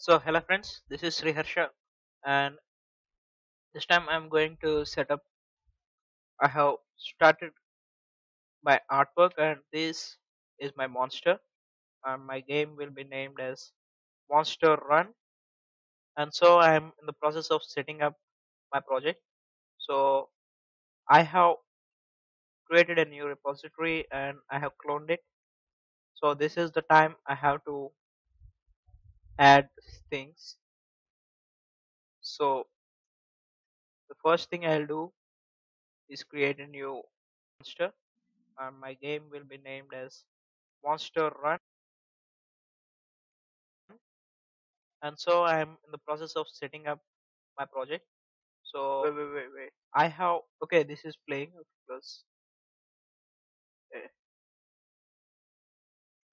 So hello friends, this is Harsha, and this time I'm going to set up. I have started my artwork, and this is my monster, and my game will be named as Monster Run. And so I'm in the process of setting up my project. So I have created a new repository and I have cloned it. So this is the time I have to add things. So the first thing I'll do is create a new monster, and my game will be named as Monster Run. And so I'm in the process of setting up my project. So wait. I have okay. This is playing because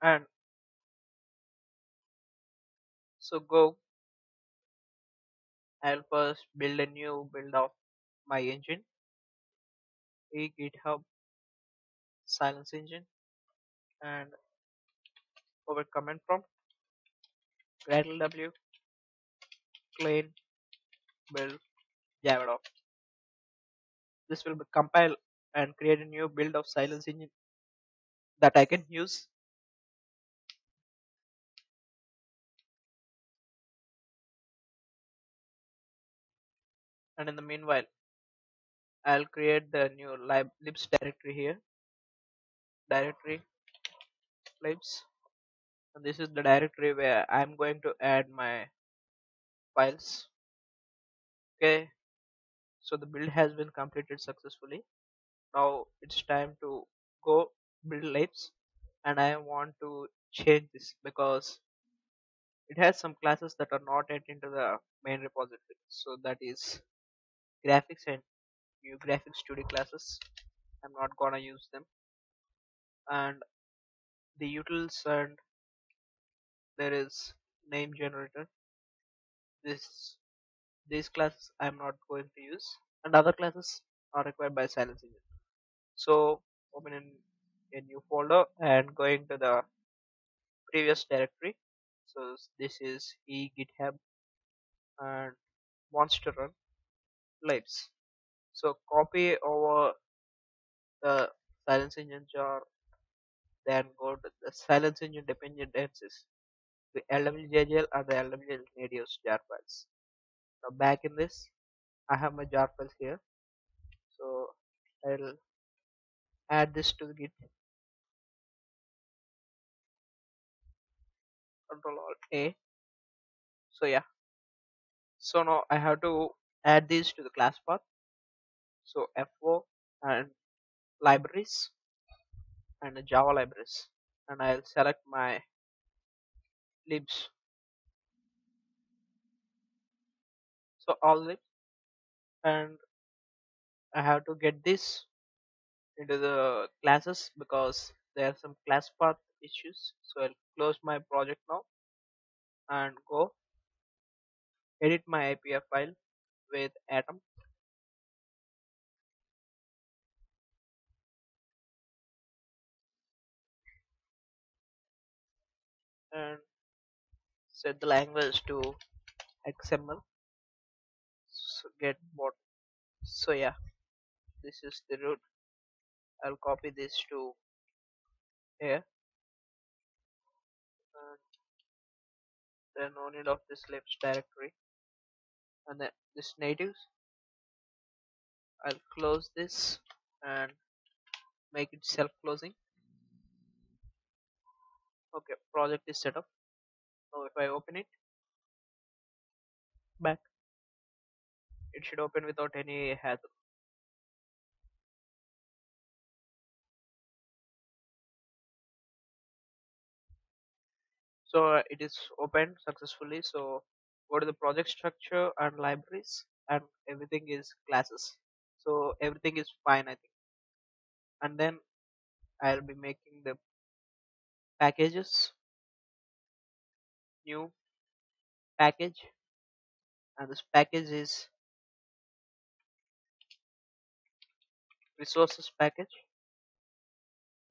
and so go. I'll first build a new build of my engine. A GitHub silence engine and over command prompt gradle w clean build java. This will be compile and create a new build of silence engine that I can use. And in the meanwhile, I'll create the new libs directory here. Directory libs, and this is the directory where I'm going to add my files. Okay, so the build has been completed successfully. Now it's time to go build labs, and I want to change this because it has some classes that are not yet into the main repository. So that is graphics and new graphics studio classes. I'm not gonna use them, and the utils, and there is name generator. This these classes I'm not going to use, and other classes are required by silence engine. So open in a new folder and going to the previous directory. So this is e github and monster run libs. So copy over the silence engine jar, then go to the silence engine dependencies, the lwjgl and the lwjl natives jar files. Now back in this, I have my jar files here. So I'll add this to the git, control alt a. So yeah, so now I have to add these to the class path. So fo and libraries and the Java libraries, and I'll select my libs. So all libs, and I have to get this into the classes because there are some class path issues. So I'll close my project now and go edit my API file with Atom and set the language to XML. So get bot. So yeah, this is the root. I'll copy this to here, and then no need of this libs directory, and then this natives. I'll close this and make it self closing. Okay, project is set up. Now if I open it back, it should open without any hassle. So it is opened successfully. So go to the project structure and libraries, and everything is classes. So everything is fine, I think. And then I'll be making the packages, new package, and this package is resources package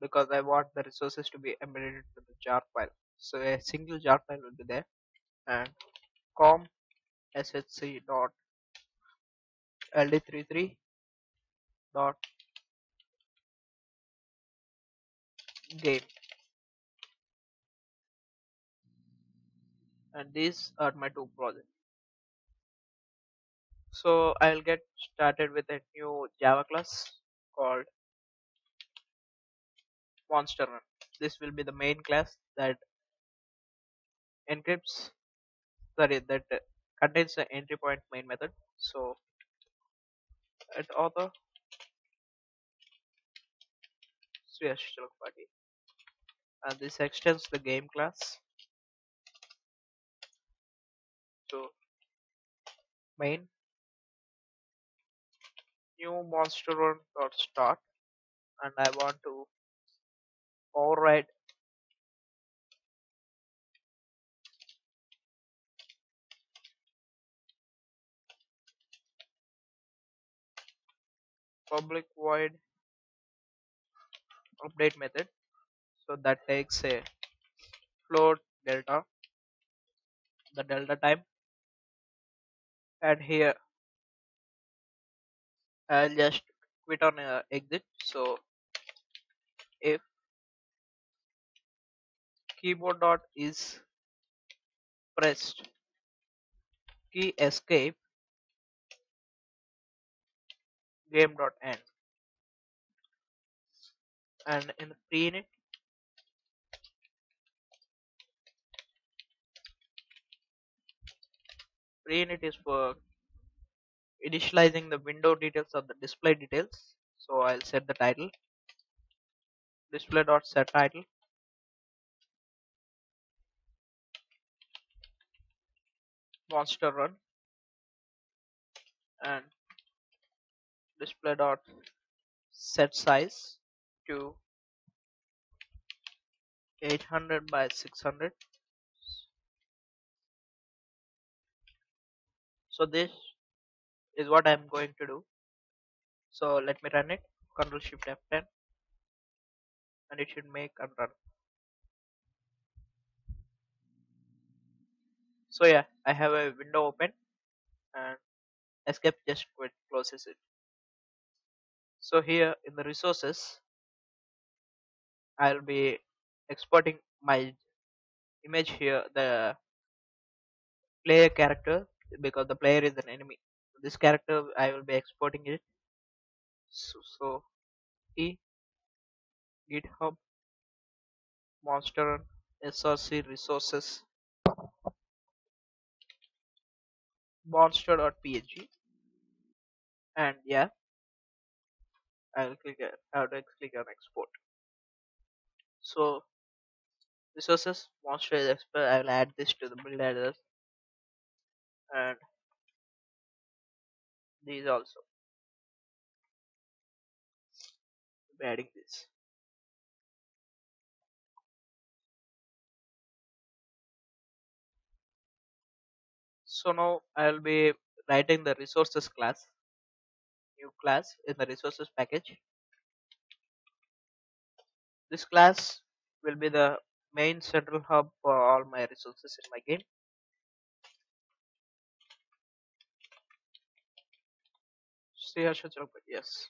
because I want the resources to be embedded into the jar file. So a single jar file will be there, and com shc dot ld33 dot game, and these are my two projects. So I'll get started with a new Java class called monster run. This will be the main class that encrypts, sorry, that contains the entry point main method. So at author Chilakapati, and this extends the game class to main new monster run dot start, and I want to override public void update method. So that takes a float delta, the delta time, and here I'll just quit on exit. So if keyboard dot is pressed, key escape, game dot end, and in the pre-init is for initializing the window details of the display details. So I'll set the title display dot set title monster run, and display dot set size to 800 by 600. So this is what I'm going to do. So let me run it. Control Shift F10, and it should make and run. So yeah, I have a window open, and escape just quit closes it. So here in the resources, I'll be exporting my image here, the player character, because the player is an enemy. This character I will be exporting it. So e GitHub monster src resources monster.png, and yeah, I will click on export. So resources monster is expert. I will add this to the build address, and these also be adding this. So now I will be writing the resources class, new class in the resources package. This class will be the main central hub for all my resources in my game. See Harsha, yes,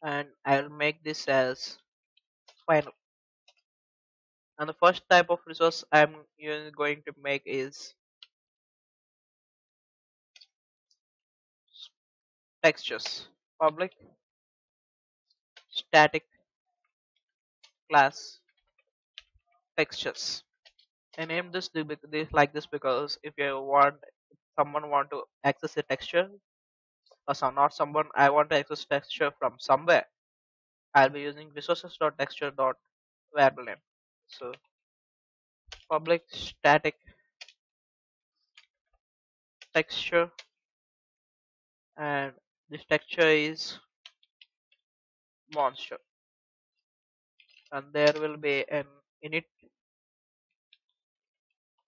and I will make this as final. And the first type of resource I'm going to make is textures. Public static class textures. I named this like this because if you want someone want to access a texture, or not someone, I want to access texture from somewhere, I'll be using resources.texture.variable name. So public static texture, and this texture is monster, and there will be an init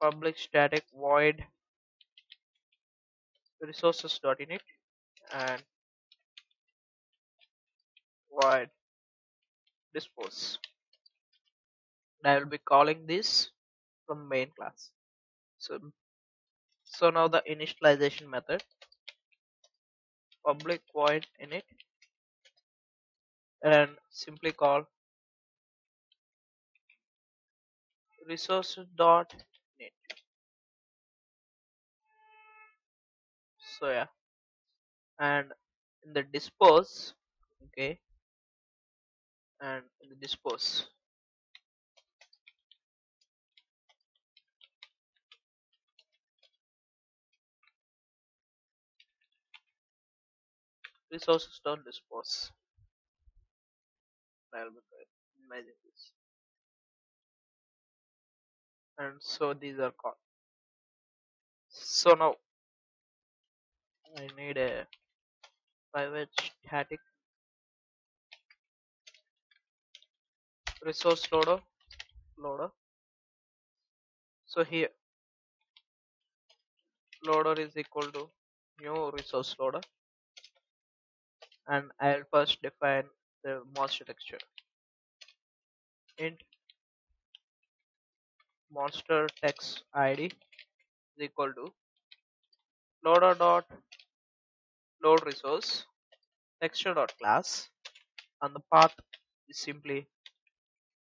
public static void resources.init and void dispose. And I will be calling this from main class. So So now the initialization method, public void init, and simply call resources dot init. So yeah, and in the dispose, okay, and in the dispose resources dot dispose. I'll be imagine this, and so these are called. So now I need a private static resource loader. So here loader is equal to new resource loader, and I'll first define the monster texture. Int monster text id is equal to loader dot load resource texture dot class, and the path is simply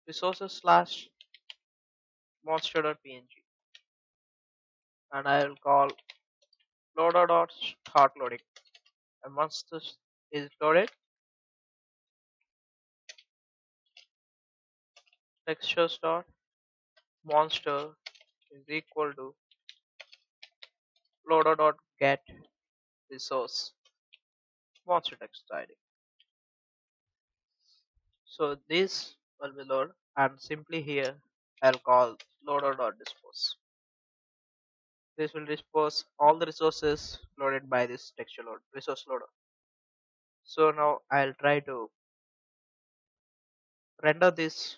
resources slash monster dot png, and I will call loader dot start loading. And once this is loaded, textures dot monster is equal to loader dot get resource monster text id. So this will be load, and simply here I'll call loader dot dispose. This will dispose all the resources loaded by this texture load resource loader. So now I'll try to render this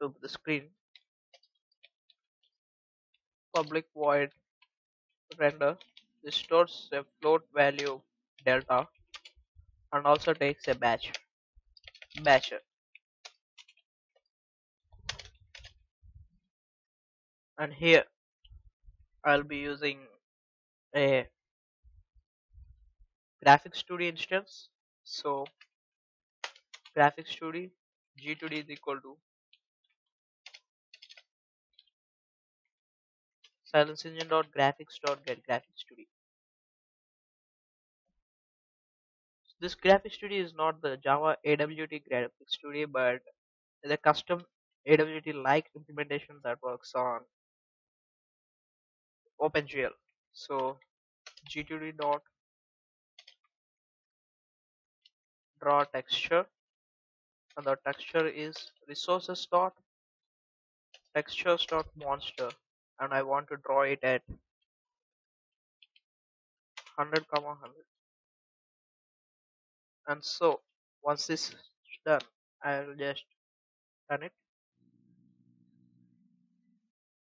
to the screen. Public void render. This stores a float value delta and also takes a batcher. And here I'll be using a graphics studio instance. So graphics studio g2d is equal to silence engine dot graphics dot get graphics studio. This graphics studio is not the Java AWT graphics studio, but the custom AWT like implementation that works on OpenGL. So g2d dot draw texture, and the texture is resources dot textures dot monster, and I want to draw it at 100 comma 100. And so once this is done, I'll just run it.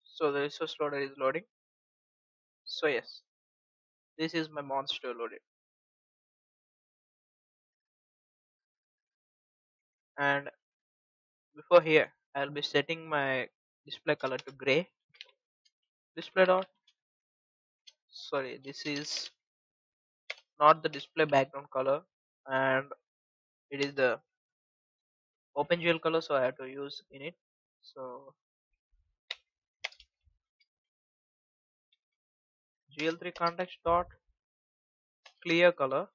So the resource loader is loading. So yes, this is my monster loaded, and before here I'll be setting my display color to gray. Display dot, sorry, this is not the display background color, and it is the OpenGL color, so I have to use init. So GL3 context dot clear color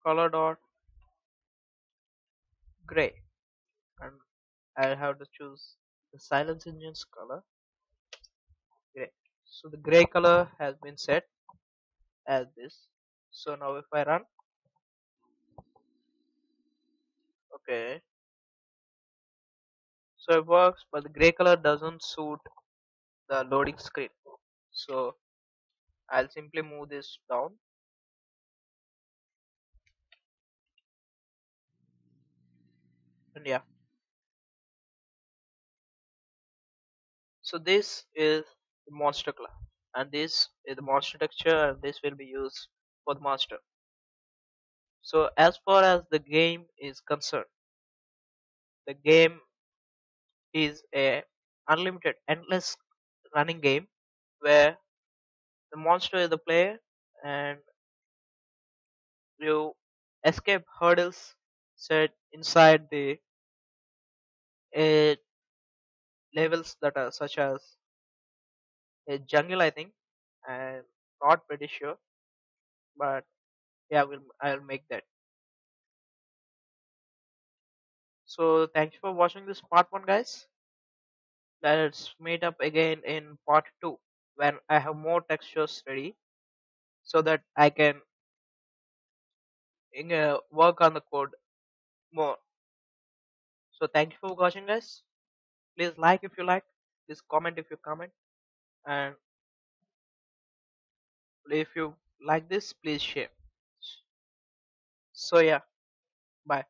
dot gray, and I have to choose the silence engine's color gray. So the gray color has been set as this. So now if I run, okay, so it works, but the gray color doesn't suit the loading screen. So I'll simply move this down, and yeah. So this is the monster class, and this is the monster texture, and this will be used for the monster. So as far as the game is concerned, the game is a unlimited endless running game where the monster is the player and you escape hurdles set inside the uh, levels that are such as a jungle, I think. I'm not pretty sure, but yeah, I'll make that. So thank you for watching this part one, guys. Let's meet up again in part two when I have more textures ready so that I can work on the code more. So thank you for watching, guys. Please like if you like, please comment if you comment, and if you like this, please share. So yeah, bye.